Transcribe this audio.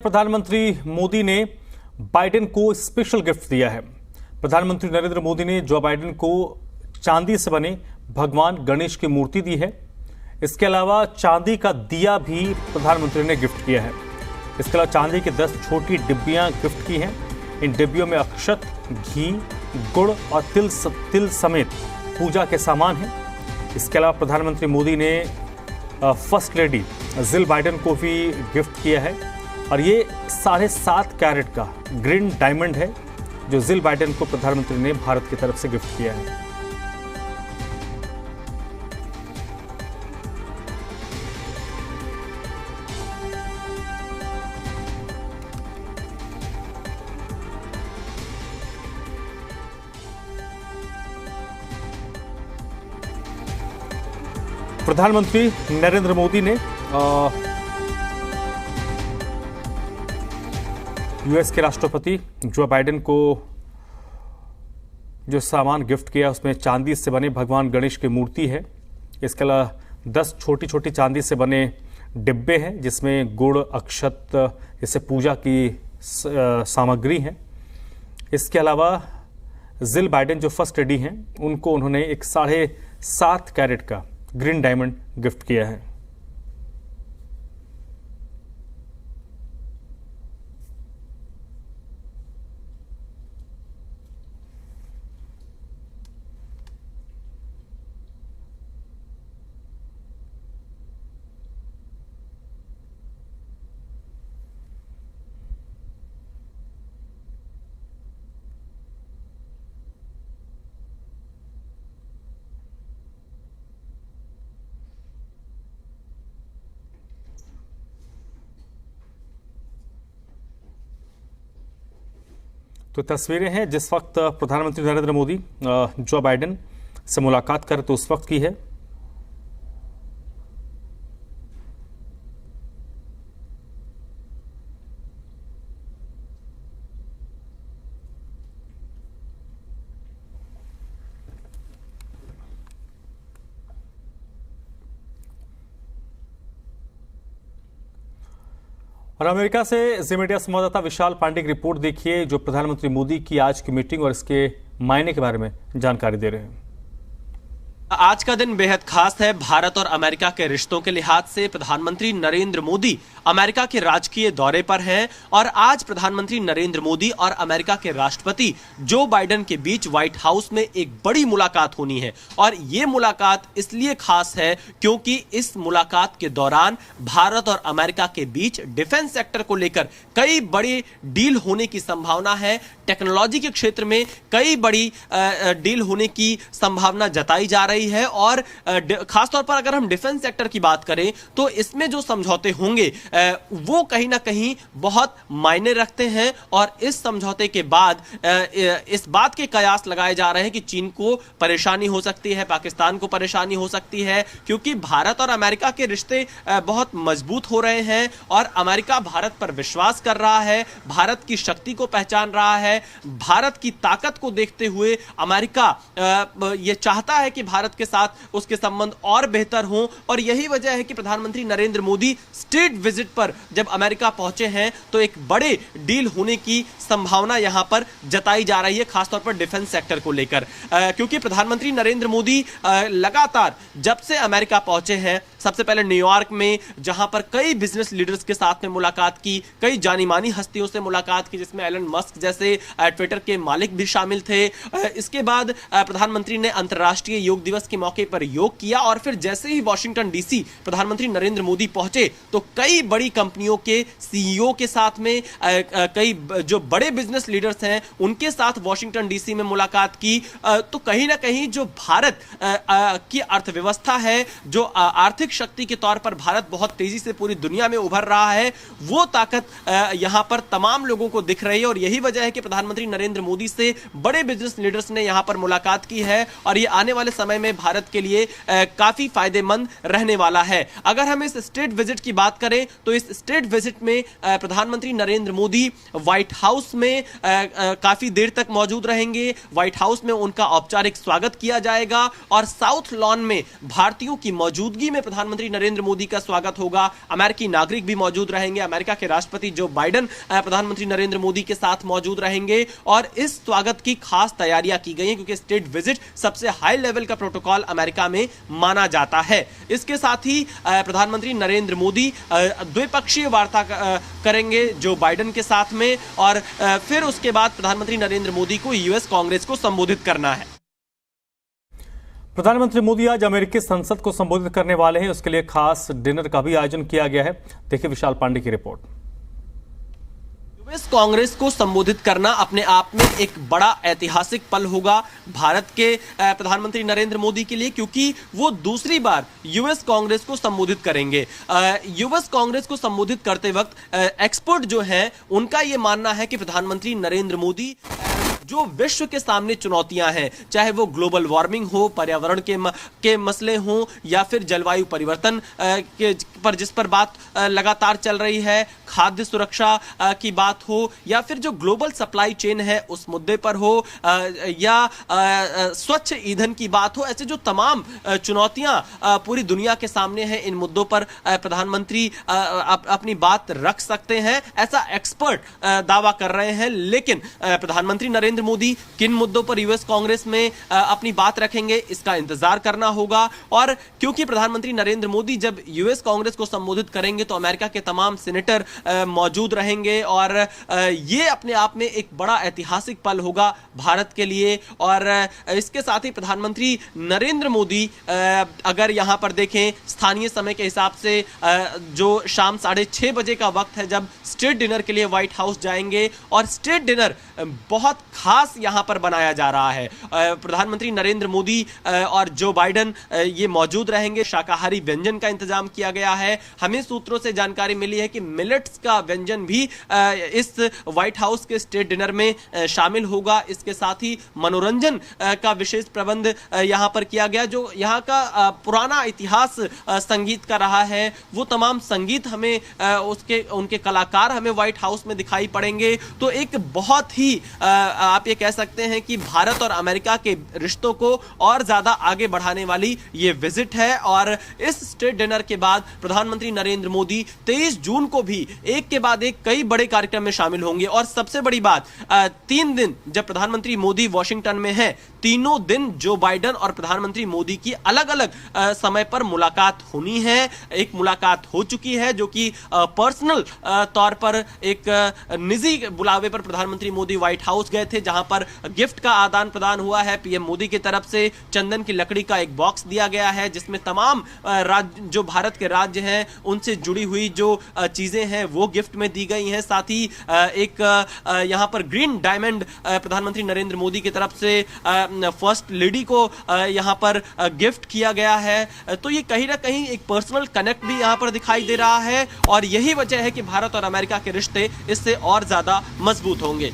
प्रधानमंत्री मोदी ने बाइडेन को स्पेशल गिफ्ट दिया है। प्रधानमंत्री नरेंद्र मोदी ने जो बाइडेन को चांदी से बने भगवान गणेश की मूर्ति दी है। इसके अलावा चांदी का दिया भी प्रधानमंत्री ने गिफ्ट किया है। इसके अलावा चांदी की 10 छोटी डिब्बियां गिफ्ट की हैं। इन डिब्बियों में अक्षत, घी, गुड़ और तिल समेत पूजा के सामान हैं। इसके अलावा प्रधानमंत्री मोदी ने फर्स्ट लेडी जिल बाइडेन को भी गिफ्ट किया है और ये 7.5 कैरेट का ग्रीन डायमंड है जो जिल बाइडेन को प्रधानमंत्री ने भारत की तरफ से गिफ्ट किया है। प्रधानमंत्री नरेंद्र मोदी ने यूएस के राष्ट्रपति जो बाइडेन को जो सामान गिफ्ट किया उसमें चांदी से बने भगवान गणेश की मूर्ति है। इसके अलावा 10 छोटी छोटी चांदी से बने डिब्बे हैं जिसमें गुड़, अक्षत जैसे पूजा की सामग्री है। इसके अलावा जिल बाइडेन जो फर्स्ट लेडी हैं उनको उन्होंने एक 7.5 कैरेट का ग्रीन डायमंड गिफ्ट किया है। तो तस्वीरें हैं जिस वक्त प्रधानमंत्री नरेंद्र मोदी जो बाइडेन से मुलाकात कर तो उस वक्त की है। और अमेरिका से जी मीडिया संवाददाता विशाल पांडे की रिपोर्ट देखिए जो प्रधानमंत्री मोदी की आज की मीटिंग और इसके मायने के बारे में जानकारी दे रहे हैं। आज का दिन बेहद खास है। भारत और अमेरिका के रिश्तों के लिहाज से प्रधानमंत्री नरेंद्र मोदी अमेरिका के राजकीय दौरे पर हैं और आज प्रधानमंत्री नरेंद्र मोदी और अमेरिका के राष्ट्रपति जो बाइडेन के बीच व्हाइट हाउस में एक बड़ी मुलाकात होनी है। और ये मुलाकात इसलिए खास है क्योंकि इस मुलाकात के दौरान भारत और अमेरिका के बीच डिफेंस सेक्टर को लेकर कई बड़ी डील होने की संभावना है। टेक्नोलॉजी के क्षेत्र में कई बड़ी डील होने की संभावना जताई जा रही है और खासतौर पर अगर हम डिफेंस सेक्टर की बात करें तो इसमें जो समझौते होंगे वो कहीं ना कहीं बहुत मायने रखते हैं। और इस समझौते के बाद इस बात के कयास लगाए जा रहे हैं कि चीन को परेशानी हो सकती है, पाकिस्तान को परेशानी हो सकती है क्योंकि भारत और अमेरिका के रिश्ते बहुत मजबूत हो रहे हैं और अमेरिका भारत पर विश्वास कर रहा है, भारत की शक्ति को पहचान रहा है। भारत की ताकत को देखते हुए अमेरिका यह चाहता है कि भारत के साथ उसके संबंध और बेहतर हों और यही वजह है कि प्रधानमंत्री नरेंद्र मोदी स्टेट विजिट पर जब अमेरिका पहुंचे हैं तो एक बड़े डील होने की संभावना यहां पर जताई जा रही है, खासतौर पर डिफेंस सेक्टर को लेकर। क्योंकि प्रधानमंत्री नरेंद्र मोदी लगातार जब से अमेरिका पहुंचे हैं, सबसे पहले न्यूयॉर्क में जहां पर कई बिजनेस लीडर्स के साथ में मुलाकात की, कई जानी मानी हस्तियों से मुलाकात की जिसमें एलन मस्क जैसे ट्विटर के मालिक भी शामिल थे। इसके बाद प्रधानमंत्री ने अंतर्राष्ट्रीय योग दिवस के मौके पर योग किया और फिर जैसे ही वॉशिंगटन डीसी प्रधानमंत्री नरेंद्र मोदी पहुंचे तो कई बड़ी कंपनियों के सीईओ के साथ में कई जो बड़े बिजनेस लीडर्स हैं उनके साथ वॉशिंगटन डीसी में मुलाकात की। तो कहीं ना कहीं जो भारत की अर्थव्यवस्था है, जो आर्थिक शक्ति के तौर पर भारत बहुत तेजी से पूरी दुनिया में उभर रहा है, वो ताकत यहां पर तमाम लोगों को दिख रही है और यही वजह है कि प्रधानमंत्री नरेंद्र मोदी से बड़े बिजनेस लीडर्स ने यहां पर मुलाकात की है और ये आने वाले समय में भारत के लिए काफी फायदेमंद रहने वाला है। अगर हम इस स्टेट विजिट की बात करें तो इस स्टेट विजिट में प्रधानमंत्री नरेंद्र मोदी व्हाइट हाउस में काफी देर तक मौजूद रहेंगे। व्हाइट हाउस में उनका औपचारिक स्वागत किया जाएगा और साउथ लॉन में भारतीयों की मौजूदगी में प्रधानमंत्री नरेंद्र मोदी का स्वागत होगा। अमेरिकी नागरिक भी मौजूद रहेंगे। अमेरिका के राष्ट्रपति जो बाइडेन प्रधानमंत्री नरेंद्र मोदी के साथ मौजूद रहेंगे और इस स्वागत की खास तैयारियां की गई हैं, क्योंकि स्टेट विजिट सबसे हाई लेवल का प्रोटोकॉल अमेरिका में माना जाता है। इसके साथ ही प्रधानमंत्री नरेंद्र मोदी द्विपक्षीय वार्ता करेंगे जो बाइडेन के साथ में, और फिर उसके बाद प्रधानमंत्री नरेंद्र मोदी को यूएस कांग्रेस को संबोधित करना है। प्रधानमंत्री मोदी आज अमेरिकी संसद को संबोधित करने वाले हैं। उसके लिए खास डिनर का भी आयोजन किया गया है। देखिए विशाल पांडे की रिपोर्ट। यूएस कांग्रेस को संबोधित करना अपने आप में एक बड़ा ऐतिहासिक पल होगा भारत के प्रधानमंत्री नरेंद्र मोदी के लिए, क्योंकि वो दूसरी बार यूएस कांग्रेस को संबोधित करेंगे। यूएस कांग्रेस को संबोधित करते वक्त एक्सपर्ट जो हैं उनका ये मानना है कि प्रधानमंत्री नरेंद्र मोदी जो विश्व के सामने चुनौतियां हैं, चाहे वो ग्लोबल वार्मिंग हो, पर्यावरण के मसले हों, या फिर जलवायु परिवर्तन पर जिस पर बात लगातार चल रही है, खाद्य सुरक्षा की बात हो, या फिर जो ग्लोबल सप्लाई चेन है उस मुद्दे पर हो, या स्वच्छ ईंधन की बात हो, ऐसे जो तमाम चुनौतियां पूरी दुनिया के सामने हैं, इन मुद्दों पर प्रधानमंत्री अपनी बात रख सकते हैं, ऐसा एक्सपर्ट दावा कर रहे हैं। लेकिन प्रधानमंत्री नरेंद्र मोदी किन मुद्दों पर यूएस कांग्रेस में अपनी बात रखेंगे, इसका इंतजार करना होगा। और क्योंकि प्रधानमंत्री नरेंद्र मोदी जब यूएस कांग्रेस को संबोधित करेंगे तो अमेरिका के तमाम सीनेटर मौजूद रहेंगे, और ये अपने आप में एक बड़ा ऐतिहासिक पल होगा भारत के लिए। और इसके साथ ही प्रधानमंत्री नरेंद्र मोदी अगर यहां पर देखें स्थानीय समय के हिसाब से जो शाम 6:30 बजे का वक्त है जब स्टेट डिनर के लिए व्हाइट हाउस जाएंगे, और स्टेट डिनर बहुत खास यहां पर बनाया जा रहा है। प्रधानमंत्री नरेंद्र मोदी और जो बाइडेन ये मौजूद रहेंगे। शाकाहारी व्यंजन का इंतजाम किया गया है। हमें सूत्रों से जानकारी मिली है कि मिलेट्स का व्यंजन भी इस व्हाइट हाउस के स्टेट डिनर में शामिल होगा। इसके साथ ही मनोरंजन का विशेष प्रबंध यहां पर किया गया। जो यहां का पुराना इतिहास संगीत का रहा है, वो तमाम संगीत हमें उनके कलाकार हमें व्हाइट हाउस में दिखाई पड़ेंगे। तो एक बहुत ही आप ये कह सकते हैं कि भारत और अमेरिका के रिश्तों को और ज्यादा आगे बढ़ाने वाली ये विजिट है। और इस स्टेट डिनर के बाद प्रधानमंत्री नरेंद्र मोदी 23 जून को भी एक के बाद एक कई बड़े कार्यक्रम में शामिल होंगे। और सबसे बड़ी बात, 3 दिन जब प्रधानमंत्री मोदी वॉशिंगटन में है, तीनों दिन जो बाइडेन और प्रधानमंत्री मोदी की अलग अलग समय पर मुलाकात होनी है। एक मुलाकात हो चुकी है जो कि पर्सनल तौर पर एक निजी बुलावे पर प्रधानमंत्री मोदी व्हाइट हाउस गए थे, जहां पर गिफ्ट का आदान प्रदान हुआ है। पीएम मोदी की तरफ से चंदन की लकड़ी का एक बॉक्स दिया गया है जिसमें तमाम राज्य जो भारत के राज्य हैं उनसे जुड़ी हुई जो चीजें हैं वो गिफ्ट में दी गई हैं। साथ ही एक यहां पर ग्रीन डायमंड प्रधानमंत्री नरेंद्र मोदी की तरफ से फर्स्ट लेडी को यहां पर गिफ्ट किया गया है। तो ये कहीं ना कहीं एक पर्सनल कनेक्ट भी यहां पर दिखाई दे रहा है, और यही वजह है कि भारत और अमेरिका के रिश्ते इससे और ज्यादा मजबूत होंगे।